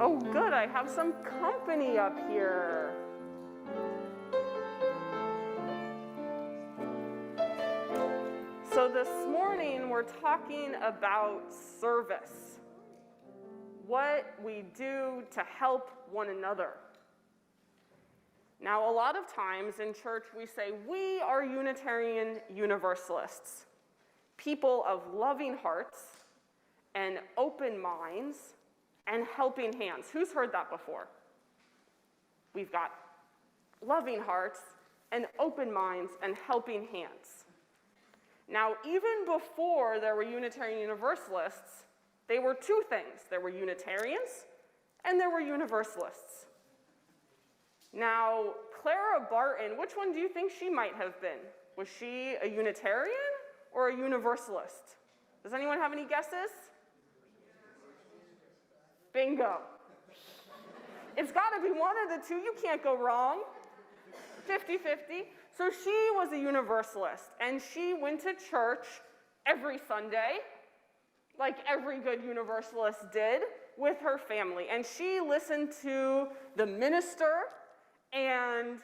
Oh, good, I have some company up here. So this morning we're talking about service. What we do to help one another. Now, a lot of times in church we say we are Unitarian Universalists, people of loving hearts and open minds and helping hands. Who's heard that before? We've got loving hearts and open minds and helping hands. Now, even before there were Unitarian Universalists, they were two things. There were Unitarians and there were Universalists. Now, Clara Barton, which one do you think she might have been? Was she a Unitarian or a Universalist? Does anyone have any guesses? Bingo. It's got to be one of the two. You can't go wrong. 50-50. So she was a Universalist, and she went to church every Sunday, like every good Universalist did, with her family. And she listened to the minister and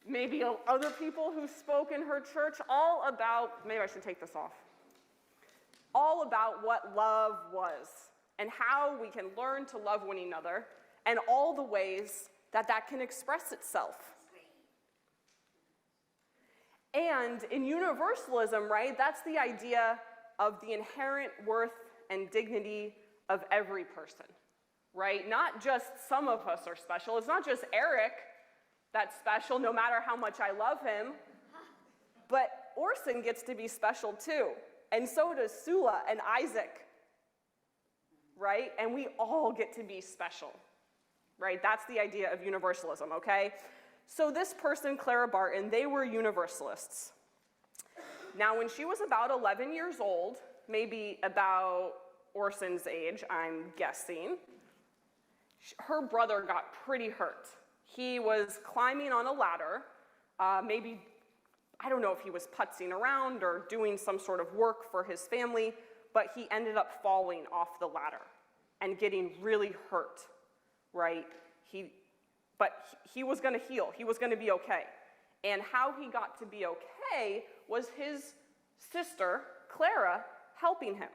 maybe other people who spoke in her church all about, maybe I should take this off, all about what love was and how we can learn to love one another and all the ways that that can express itself. And in universalism, right, that's the idea of the inherent worth and dignity of every person, right? Not just some of us are special. It's not just Eric that's special, no matter how much I love him, but Orson gets to be special too, and so does Sula and Isaac, right? And we all get to be special, right? That's the idea of universalism, okay? So this person, Clara Barton, they were Universalists. Now, when she was about 11 years old, maybe about Orson's age, I'm guessing, her brother got pretty hurt. He was climbing on a ladder, maybe, I don't know if he was putzing around or doing some sort of work for his family, but he ended up falling off the ladder and getting really hurt, right? But he was going to heal. He was going to be okay. And how he got to be okay was his sister, Clara, helping him,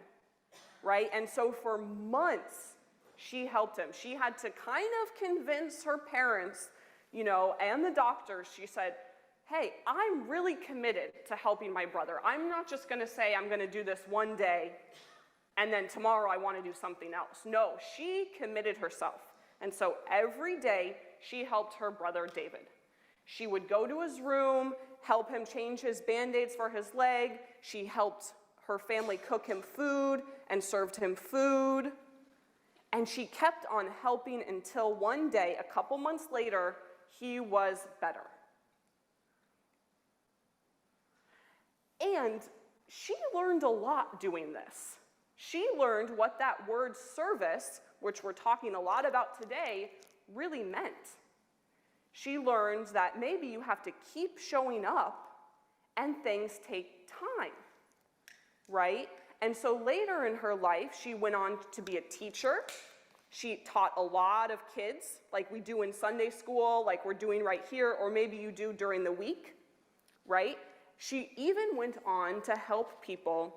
right? And so for months, she helped him. She had to kind of convince her parents, you know, and the doctors. She said, hey, I'm really committed to helping my brother. I'm not just going to say I'm going to do this one day and then tomorrow I want to do something else. No, she committed herself. And so every day she helped her brother David. She would go to his room, help him change his Band-Aids for his leg. She helped her family cook him food and served him food. And she kept on helping until one day, a couple months later, he was better. And she learned a lot doing this. She learned what that word service, which we're talking a lot about today, really meant. She learned that maybe you have to keep showing up and things take time, right? And so later in her life, she went on to be a teacher. She taught a lot of kids, like we do in Sunday school, like we're doing right here, or maybe you do during the week, right? She even went on to help people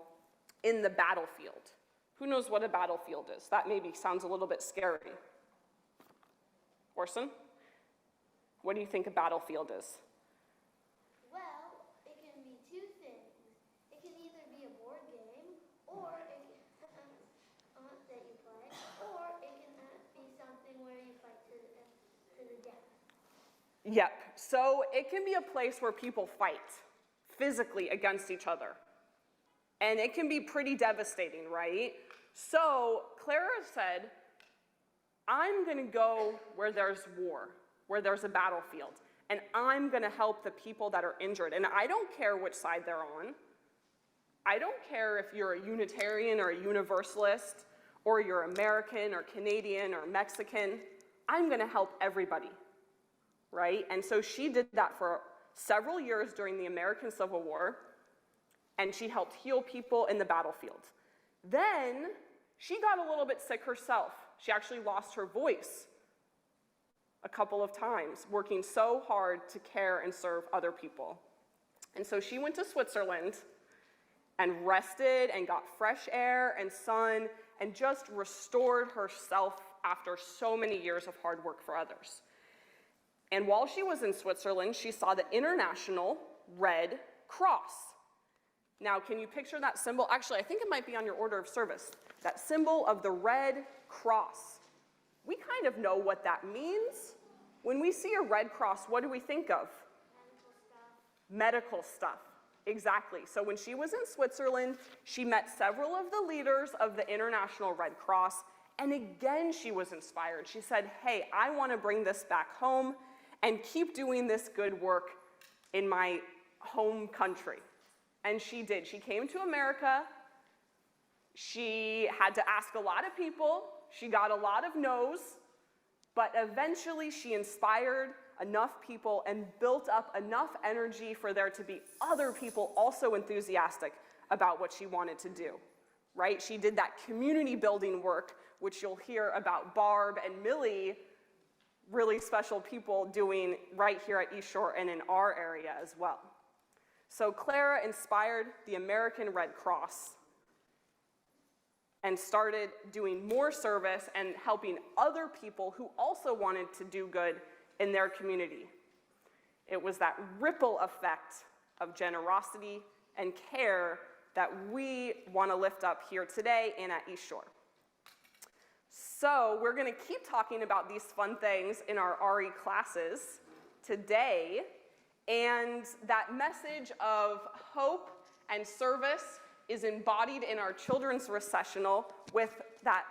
in the battlefield. Who knows what a battlefield is? That maybe sounds a little bit scary. Orson? What do you think a battlefield is? Well, it can be two things. It can either be a board game, or it can, that you play, or it can be something where you fight to the death. Yep. So it can be a place where people fight physically against each other. And it can be pretty devastating, right? So Clara said, I'm going to go where there's war, where there's a battlefield, and I'm going to help the people that are injured. And I don't care which side they're on. I don't care if you're a Unitarian or a Universalist, or you're American or Canadian or Mexican. I'm going to help everybody, right? And so she did that for several years during the American Civil War, and she helped heal people in the battlefield. Then she got a little bit sick herself. She actually lost her voice a couple of times, working so hard to care and serve other people. And so she went to Switzerland and rested and got fresh air and sun and just restored herself after so many years of hard work for others. And while she was in Switzerland, she saw the International Red Cross. Now, can you picture that symbol? Actually, I think it might be on your order of service. That symbol of the Red Cross. We kind of know what that means. When we see a Red Cross, what do we think of? Medical stuff. Exactly. So when she was in Switzerland, she met several of the leaders of the International Red Cross, and again she was inspired. She said, hey, I want to bring this back home and keep doing this good work in my home country. And she did. She came to America. She had to ask a lot of people. She got a lot of no's, but eventually she inspired enough people and built up enough energy for there to be other people also enthusiastic about what she wanted to do, right? She did that community building work, which you'll hear about Barb and Millie, really special people, doing right here at East Shore and in our area as well. So Clara inspired the American Red Cross and started doing more service and helping other people who also wanted to do good in their community. It was that ripple effect of generosity and care that we want to lift up here today and at East Shore. So we're going to keep talking about these fun things in our RE classes today, and that message of hope and service is embodied in our children's recessional with that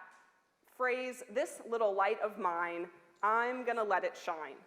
phrase, "This little light of mine, I'm gonna let it shine."